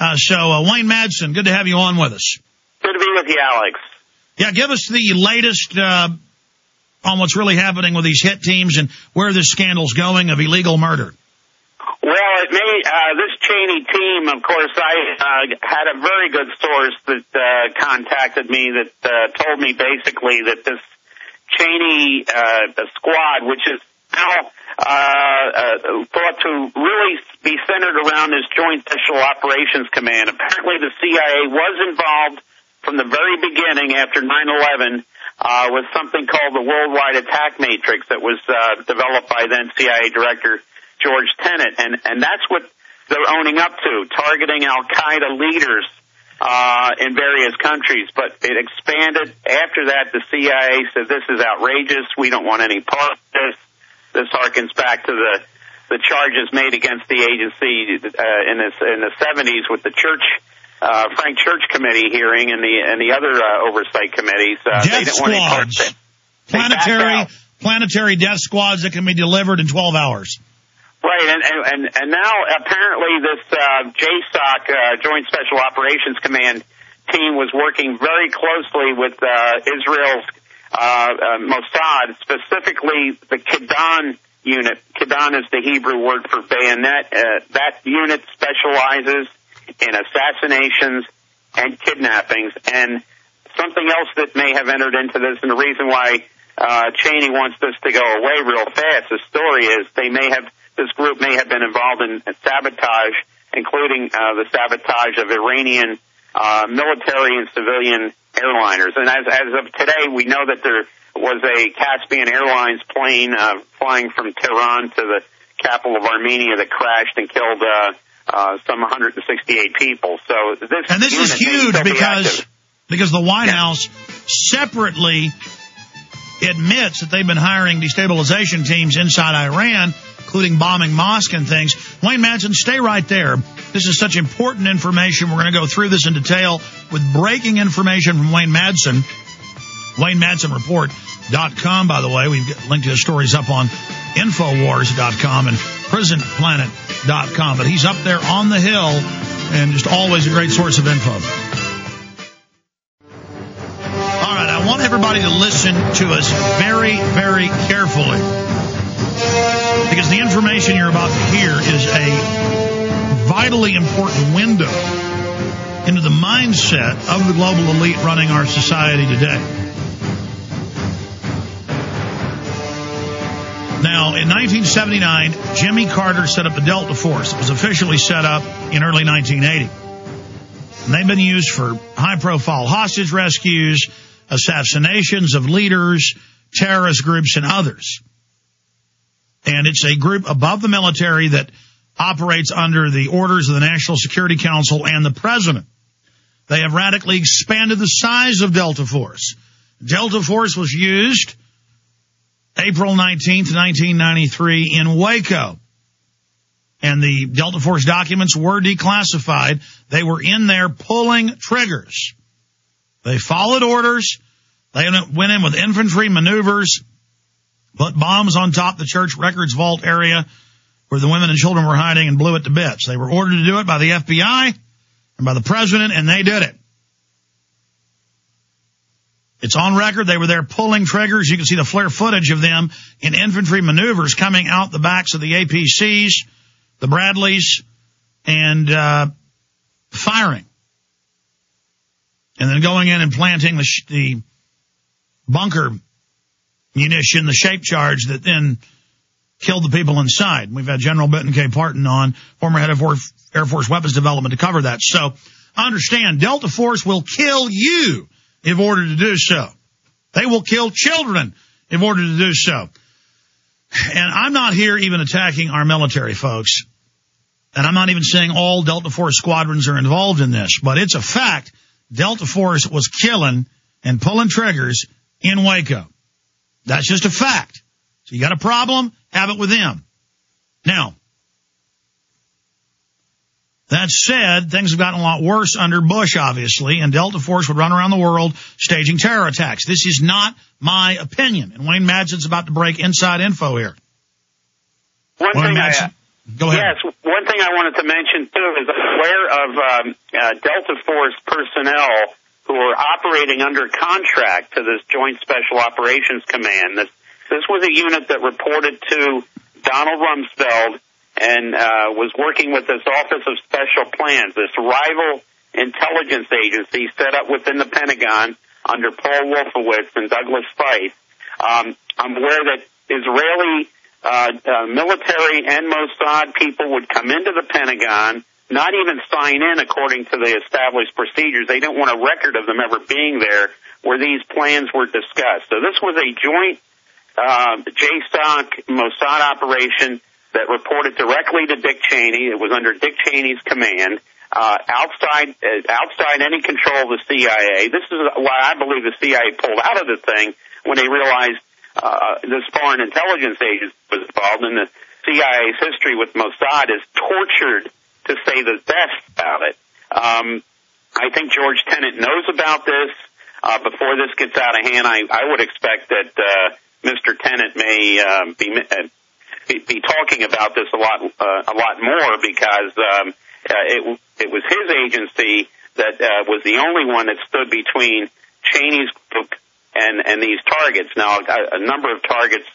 Wayne Madsen, good to have you on with us. Good to be with you, Alex. Yeah, give us the latest on what's really happening with these hit teams and where this scandal's going of illegal murder. Well, this Cheney team, of course, I had a very good source that contacted me that told me basically that this Cheney squad, which is now thought to really be centered around this Joint Special Operations Command. Apparently the CIA was involved from the very beginning after 9/11 with something called the Worldwide Attack Matrix that was developed by then CIA Director George Tenet. And that's what they're owning up to, targeting al-Qaeda leaders in various countries. But it expanded. After that, the CIA said, this is outrageous. We don't want any part of this. This harkens back to the charges made against the agency in the 70s with the Frank Church Committee hearing and the other oversight committees. Death squads. Planetary death squads that can be delivered in 12 hours. Right, and now apparently this JSOC, Joint Special Operations Command team was working very closely with Israel's Mossad, specifically the Kedan unit. Kedan is the Hebrew word for bayonet. That unit specializes in assassinations and kidnappings. And something else that may have entered into this, and the reason why Cheney wants this to go away real fast, the story is this group may have been involved in sabotage, including the sabotage of Iranian military and civilian airliners. And as of today, we know that there was a Caspian Airlines plane flying from Tehran to the capital of Armenia that crashed and killed some 168 people. So this is huge because the White House separately admits that they've been hiring destabilization teams inside Iran, including bombing mosques and things. Wayne Madsen, stay right there. This is such important information. We're going to go through this in detail with breaking information from Wayne Madsen. WayneMadsenReport.com, by the way. We've linked to his stories up on Infowars.com and PrisonPlanet.com. But he's up there on the hill and just always a great source of info. All right, I want everybody to listen to us very, very carefully, because the information you're about to hear is a vitally important window into the mindset of the global elite running our society today. Now, in 1979, Jimmy Carter set up the Delta Force. It was officially set up in early 1980. And they've been used for high-profile hostage rescues, assassinations of leaders, terrorist groups, and others. And it's a group above the military that operates under the orders of the National Security Council and the President. They have radically expanded the size of Delta Force. Delta Force was used April 19th, 1993 in Waco. And the Delta Force documents were declassified. They were in there pulling triggers. They followed orders. They went in with infantry maneuvers, put bombs on top of the church records vault area where the women and children were hiding, and blew it to bits. They were ordered to do it by the FBI and by the President, and they did it. It's on record. They were there pulling triggers. You can see the flare footage of them in infantry maneuvers coming out the backs of the APCs, the Bradleys, and firing. And then going in and planting the bunker munition, the shape charge that then killed the people inside. We've had General Benton K. Parton on, former head of Air Force Weapons Development, to cover that. So understand, Delta Force will kill you if ordered to do so. They will kill children if ordered to do so. And I'm not here even attacking our military folks. And I'm not even saying all Delta Force squadrons are involved in this. But it's a fact. Delta Force was killing and pulling triggers in Waco. That's just a fact. So you got a problem? Have it with them. Now, that said, things have gotten a lot worse under Bush, obviously, and Delta Force would run around the world staging terror attacks. This is not my opinion, and Wayne Madsen's about to break inside info here. One thing Go ahead. Yes, one thing I wanted to mention, too, is I'm aware of Delta Force personnel who are operating under contract to this Joint Special Operations Command. This was a unit that reported to Donald Rumsfeld and was working with this Office of Special Plans, this rival intelligence agency set up within the Pentagon under Paul Wolfowitz and Douglas Feith. I'm aware that Israeli military and Mossad people would come into the Pentagon, not even sign in according to the established procedures. They don't want a record of them ever being there where these plans were discussed. So this was a joint JSOC Mossad operation that reported directly to Dick Cheney. It was under Dick Cheney's command, outside any control of the CIA. This is why I believe the CIA pulled out of the thing when they realized this foreign intelligence agency was involved. And the CIA's history with Mossad is tortured, to say the best about it. I think George Tenet knows about this. Before this gets out of hand, I would expect that Mr. Tenet may be talking about this a lot more, because it was his agency that was the only one that stood between Cheney's group and these targets. Now, a number of targets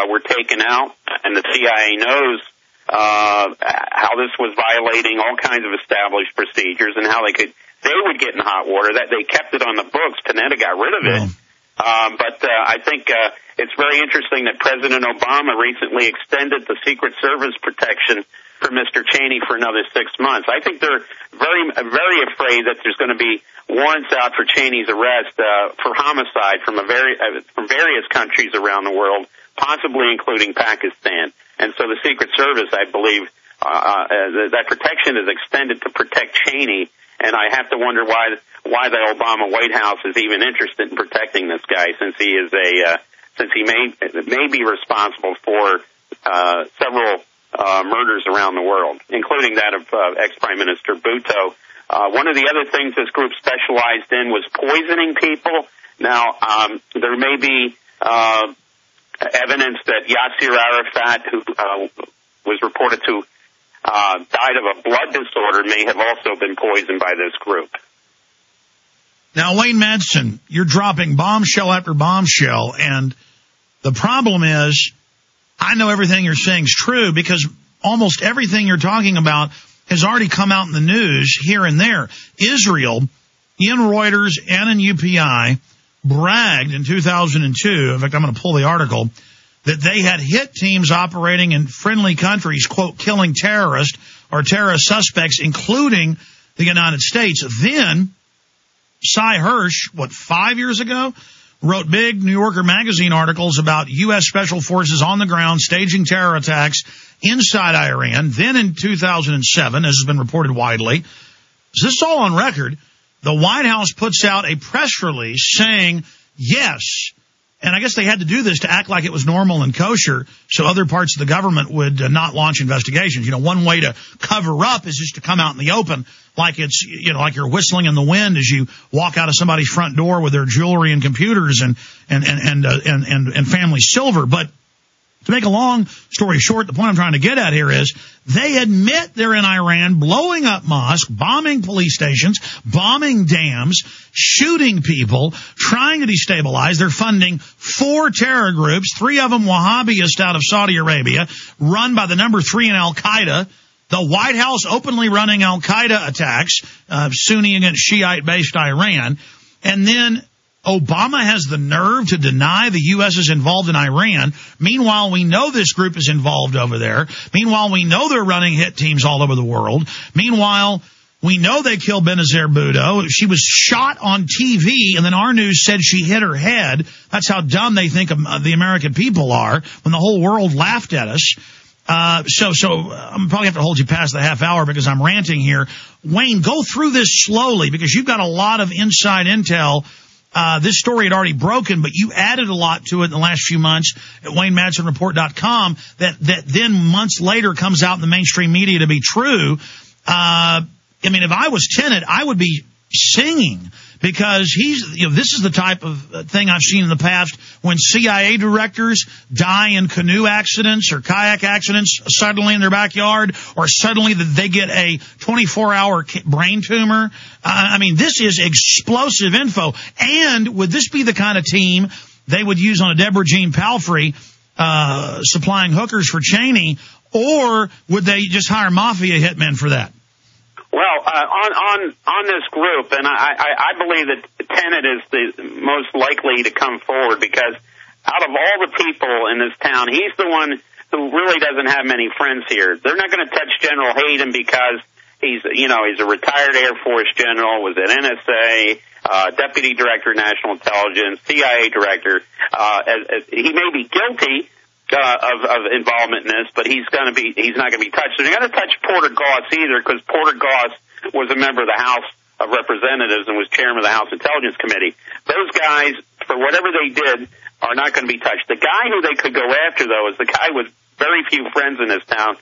were taken out, and the CIA knows how this was violating all kinds of established procedures and how they would get in hot water. That they kept it on the books. Panetta got rid of it. But I think it's very interesting that President Obama recently extended the Secret Service protection for Mr. Cheney for another 6 months. I think they're very, very afraid that there's going to be warrants out for Cheney's arrest for homicide from various countries around the world, possibly including Pakistan. And so the Secret Service, I believe, that protection is extended to protect Cheney. And I have to wonder why the Obama White House is even interested in protecting this guy, since he may be responsible for several murders around the world, including that of ex-Prime Minister Bhutto. One of the other things this group specialized in was poisoning people. Now, there may be evidence that Yasser Arafat, who was reported to died of a blood disorder, may have also been poisoned by this group. Now, Wayne Madsen, you're dropping bombshell after bombshell, and the problem is, I know everything you're saying is true because almost everything you're talking about has already come out in the news here and there. Israel, in Reuters and in UPI, bragged in 2002, in fact, I'm going to pull the article, that they had hit teams operating in friendly countries, quote, killing terrorists or terrorist suspects, including the United States. Then, Cy Hirsch, 5 years ago, wrote big New Yorker magazine articles about U.S. Special Forces on the ground staging terror attacks inside Iran. Then in 2007, as has been reported widely, this is all on record, the White House puts out a press release saying, yes, and I guess they had to do this to act like it was normal and kosher so other parts of the government would not launch investigations. You know, one way to cover up is just to come out in the open like it's, you know, like you're whistling in the wind as you walk out of somebody's front door with their jewelry and computers and family silver. But to make a long story short, the point I'm trying to get at here is they admit they're in Iran, blowing up mosques, bombing police stations, bombing dams, shooting people, trying to destabilize. They're funding 4 terror groups, 3 of them Wahhabist out of Saudi Arabia, run by the number 3 in Al-Qaeda. The White House openly running Al-Qaeda attacks, Sunni against Shiite-based Iran. And then Obama has the nerve to deny the U.S. is involved in Iran. Meanwhile, we know this group is involved over there. Meanwhile, we know they're running hit teams all over the world. Meanwhile, we know they killed Benazir Bhutto. She was shot on TV, and then our news said she hit her head. That's how dumb they think the American people are when the whole world laughed at us. So I'm probably have to hold you past the half hour because I'm ranting here. Wayne, go through this slowly because you've got a lot of inside intel. This story had already broken, but you added a lot to it in the last few months at WayneMadsenReport.com that then months later comes out in the mainstream media to be true. I mean, if I was Tenet, I would be singing, because this is the type of thing I've seen in the past when CIA directors die in canoe accidents or kayak accidents suddenly in their backyard, or suddenly that they get a 24-hour brain tumor. I mean, this is explosive info. And would this be the kind of team they would use on a Deborah Jean Palfrey supplying hookers for Cheney, or would they just hire mafia hitmen for that? Well, on this group, and I believe that Tenet is the most likely to come forward, because out of all the people in this town, he's the one who really doesn't have many friends here. They're not going to touch General Hayden because he's a retired Air Force general, was at NSA, Deputy Director of National Intelligence, CIA Director. He may be guilty of involvement in this, but he's not going to be touched. They're not going to touch Porter Goss either, because Porter Goss was a member of the House of Representatives and was chairman of the House Intelligence Committee. Those guys, for whatever they did, are not going to be touched. The guy who they could go after, though, is the guy with very few friends in this town,